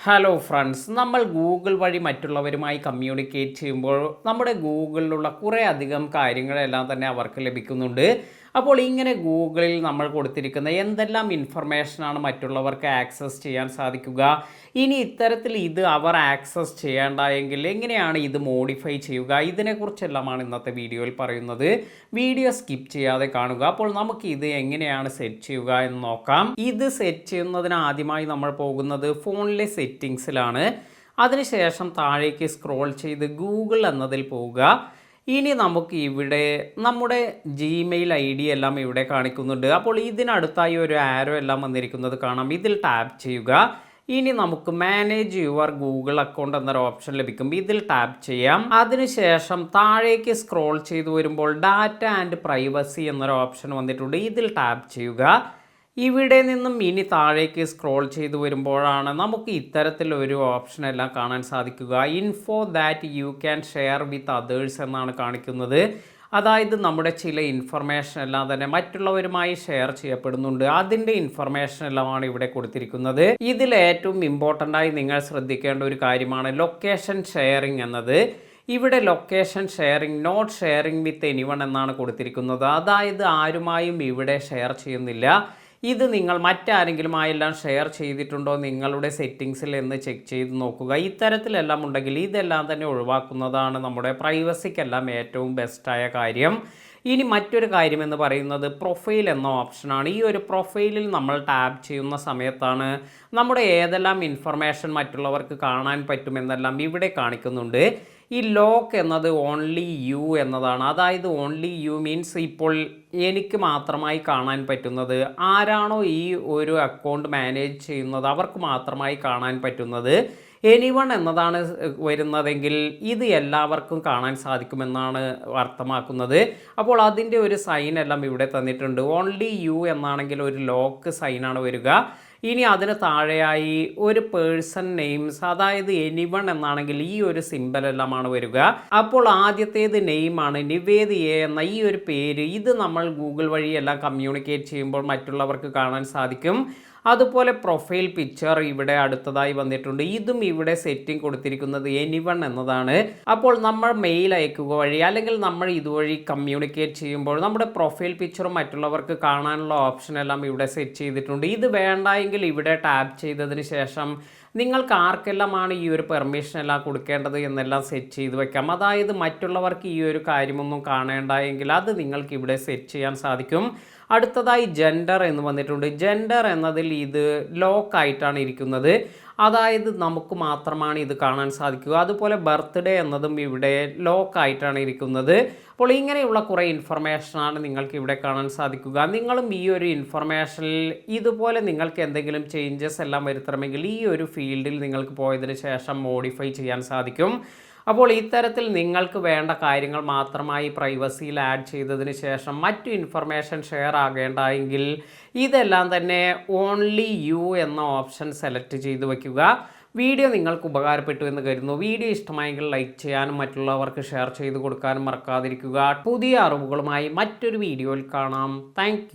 Hello friends, നമ്മൾ Google വഴി മറ്റുള്ളവരുമായി കമ്മ്യൂണിക്കേറ്റ് ചെയ്യുമ്പോൾ നമ്മുടെ ഗൂഗിളിലുള്ള കുറേ അധികം കാര്യങ്ങളെല്ലാം തന്നെ അവർക്ക് ലഭിക്കുന്നുണ്ട്. അപ്പോൾ ഇങ്ങനെ ഗൂഗിളിൽ നമ്മൾ കൊടുത്തിരിക്കുന്ന എന്തെല്ലാം ഇൻഫർമേഷനാണ് മറ്റുള്ളവർക്ക് ആക്സസ് ചെയ്യാൻ സാധിക്കുക? ഇനി ഇത്തരത്തിൽ ഇത് അവർ ആക്സസ് ചെയ്യേണ്ട എങ്കിൽ എങ്ങനെയാണ് ഇത് മോഡിഫൈ ചെയ്യുക? ഇതിനെക്കുറിച്ചെല്ലാമാണ് ഇന്നത്തെ വീഡിയോയിൽ പറയുന്നത്. വീഡിയോ സ്കിപ്പ് ചെയ്യാതെ കാണുക. അപ്പോൾ നമുക്ക് ഇത് എങ്ങനെയാണ് സെറ്റ് ചെയ്യുക എന്ന് നോക്കാം. ഇത് സെറ്റ് ചെയ്യുന്നതിന് ആദ്യമായി നമ്മൾ പോകുന്നത് ഫോണിലെ സെറ്റിങ്സിലാണ്. അതിനുശേഷം താഴേക്ക് സ്ക്രോൾ ചെയ്ത് ഗൂഗിൾ എന്നതിൽ പോവുക. ഇനി നമുക്ക് ഇവിടെ നമ്മുടെ ജിമെയിൽ ഐ ഡി എല്ലാം ഇവിടെ കാണിക്കുന്നുണ്ട്. അപ്പോൾ ഇതിനടുത്തായി ഒരു ആരോ എല്ലാം വന്നിരിക്കുന്നത് കാണാം. ഇതിൽ ടാപ്പ് ചെയ്യുക. ഇനി നമുക്ക് മാനേജ് യുവർ ഗൂഗിൾ അക്കൗണ്ട് എന്നൊരു ഓപ്ഷൻ ലഭിക്കും. ഇതിൽ ടാപ്പ് ചെയ്യാം. അതിനുശേഷം താഴേക്ക് സ്ക്രോൾ ചെയ്തു വരുമ്പോൾ ഡാറ്റ ആൻഡ് പ്രൈവസി എന്നൊരു ഓപ്ഷൻ വന്നിട്ടുണ്ട്. ഇതിൽ ടാപ്പ് ചെയ്യുക. ഇവിടെ നിന്നും ഇനി താഴേക്ക് സ്ക്രോൾ ചെയ്തു വരുമ്പോഴാണ് നമുക്ക് ഇത്തരത്തിലൊരു ഓപ്ഷൻ എല്ലാം കാണാൻ സാധിക്കുക. Info that you can share with others എന്നാണ് കാണിക്കുന്നത്. അതായത് നമ്മുടെ ചില ഇൻഫർമേഷൻ എല്ലാം തന്നെ മറ്റുള്ളവരുമായി ഷെയർ ചെയ്യപ്പെടുന്നുണ്ട്. അതിൻ്റെ ഇൻഫർമേഷൻ എല്ലാമാണ് ഇവിടെ കൊടുത്തിരിക്കുന്നത്. ഇതിൽ ഏറ്റവും ഇമ്പോർട്ടൻ്റായി നിങ്ങൾ ശ്രദ്ധിക്കേണ്ട ഒരു കാര്യമാണ് ലൊക്കേഷൻ ഷെയറിംഗ് എന്നത്. ഇവിടെ location sharing not sharing with anyone എന്നാണ് കൊടുത്തിരിക്കുന്നത്. അതായത് ആരുമായും ഇവിടെ ഷെയർ ചെയ്യുന്നില്ല. ഇത് നിങ്ങൾ മറ്റാരെങ്കിലുമായെല്ലാം ഷെയർ ചെയ്തിട്ടുണ്ടോ നിങ്ങളുടെ സെറ്റിങ്സിൽ എന്ന് ചെക്ക് ചെയ്ത് നോക്കുക. ഇത്തരത്തിലെല്ലാം ഉണ്ടെങ്കിൽ ഇതെല്ലാം തന്നെ ഒഴിവാക്കുന്നതാണ് നമ്മുടെ പ്രൈവസിക്കെല്ലാം ഏറ്റവും ബെസ്റ്റായ കാര്യം. ഇനി മറ്റൊരു കാര്യം എന്ന് പറയുന്നത് പ്രൊഫൈൽ എന്ന ഓപ്ഷനാണ്. ഈ ഒരു പ്രൊഫൈലിൽ നമ്മൾ ടാപ്പ് ചെയ്യുന്ന സമയത്താണ് നമ്മുടെ ഏതെല്ലാം ഇൻഫർമേഷൻ മറ്റുള്ളവർക്ക് കാണാൻ പറ്റുമെന്നെല്ലാം ഇവിടെ കാണിക്കുന്നുണ്ട്. ഈ ലോക്ക് എന്നത് ഓൺലി യു എന്നതാണ്. അതായത് ഓൺലി യു മീൻസ് ഇപ്പോൾ എനിക്ക് മാത്രമായി കാണാൻ പറ്റുന്നത്, ആരാണോ ഈ ഒരു അക്കൗണ്ട് മാനേജ് ചെയ്യുന്നത് അവർക്ക് മാത്രമായി കാണാൻ പറ്റുന്നത്. എനിവൺ എന്നതാണ് വരുന്നതെങ്കിൽ ഇത് എല്ലാവർക്കും കാണാൻ സാധിക്കുമെന്നാണ് അർത്ഥമാക്കുന്നത്. അപ്പോൾ അതിൻ്റെ ഒരു സൈൻ എല്ലാം ഇവിടെ തന്നിട്ടുണ്ട്. ഓൺലി യു എന്നാണെങ്കിൽ ഒരു ലോക്ക് സൈനാണ് വരിക. ഇനി അതിന് താഴെയായി ഒരു പേഴ്സൺ നെയിംസ്, അതായത് എനിവൺ എന്നാണെങ്കിൽ ഈ ഒരു സിമ്പൽ എല്ലാമാണ് വരിക. അപ്പോൾ ആദ്യത്തേത് നെയിമാണ്, നിവേദിയ എന്ന ഈ ഒരു പേര്. ഇത് നമ്മൾ ഗൂഗിൾ വഴി എല്ലാം കമ്മ്യൂണിക്കേറ്റ് ചെയ്യുമ്പോൾ മറ്റുള്ളവർക്ക് കാണാൻ സാധിക്കും. അതുപോലെ പ്രൊഫൈൽ പിക്ചർ ഇവിടെ അടുത്തതായി വന്നിട്ടുണ്ട്. ഇതും ഇവിടെ സെറ്റിംഗ് കൊടുത്തിരിക്കുന്നത് എനിവൺ എന്നതാണ്. അപ്പോൾ നമ്മൾ മെയിൽ അയക്കുക വഴി അല്ലെങ്കിൽ നമ്മൾ ഇതുവഴി കമ്മ്യൂണിക്കേറ്റ് ചെയ്യുമ്പോൾ നമ്മുടെ പ്രൊഫൈൽ പിക്ചറും മറ്റുള്ളവർക്ക് കാണാനുള്ള ഓപ്ഷൻ എല്ലാം ഇവിടെ സെറ്റ് ചെയ്തിട്ടുണ്ട്. ഇത് വേണ്ടെങ്കിൽ ഇവിടെ ടാപ്പ് ചെയ്തതിന് ശേഷം നിങ്ങൾക്ക് ആർക്കെല്ലാമാണ് ഈ ഒരു പെർമിഷൻ എല്ലാം കൊടുക്കേണ്ടത് എന്നെല്ലാം സെറ്റ് ചെയ്ത് വെക്കാം. അതായത് മറ്റുള്ളവർക്ക് ഈ ഒരു കാര്യമൊന്നും കാണേണ്ടെങ്കിൽ അത് നിങ്ങൾക്ക് ഇവിടെ സെറ്റ് ചെയ്യാൻ സാധിക്കും. അടുത്തതായി ജെൻഡർ എന്ന് വന്നിട്ടുണ്ട്. ജെൻഡർ എന്നതിൽ ഇത് ലോക്കായിട്ടാണ് ഇരിക്കുന്നത്. അതായത് നമുക്ക് മാത്രമാണ് ഇത് കാണാൻ സാധിക്കുക. അതുപോലെ ബർത്ത്ഡേ എന്നതും ഇവിടെ ലോക്കായിട്ടാണ് ഇരിക്കുന്നത്. അപ്പോൾ ഇങ്ങനെയുള്ള കുറേ ഇൻഫർമേഷനാണ് നിങ്ങൾക്ക് ഇവിടെ കാണാൻ സാധിക്കുക. നിങ്ങളും ഈ ഒരു ഇൻഫർമേഷനിൽ ഇതുപോലെ നിങ്ങൾക്ക് എന്തെങ്കിലും ചേഞ്ചസ് എല്ലാം വരുത്തണമെങ്കിൽ ഈ ഒരു ഫീൽഡിൽ നിങ്ങൾക്ക് പോയതിന് ശേഷം മോഡിഫൈ ചെയ്യാൻ സാധിക്കും. അപ്പോൾ ഇത്തരത്തിൽ നിങ്ങൾക്ക് വേണ്ട കാര്യങ്ങൾ മാത്രമായി പ്രൈവസിയിൽ ആഡ് ചെയ്തതിന് ശേഷം മറ്റു ഇൻഫർമേഷൻ ഷെയർ ആകേണ്ടെങ്കിൽ ഇതെല്ലാം തന്നെ ഓൺലി യു എന്ന ഓപ്ഷൻ സെലക്ട് ചെയ്ത് വയ്ക്കുക. വീഡിയോ നിങ്ങൾക്ക് ഉപകാരപ്പെട്ടു എന്ന് കരുതുന്നു. വീഡിയോ ഇഷ്ടമായെങ്കിൽ ലൈക്ക് ചെയ്യാനും മറ്റുള്ളവർക്ക് ഷെയർ ചെയ്ത് കൊടുക്കാനും മറക്കാതിരിക്കുക. പുതിയ അറിവുകളുമായി മറ്റൊരു വീഡിയോയിൽ കാണാം. താങ്ക്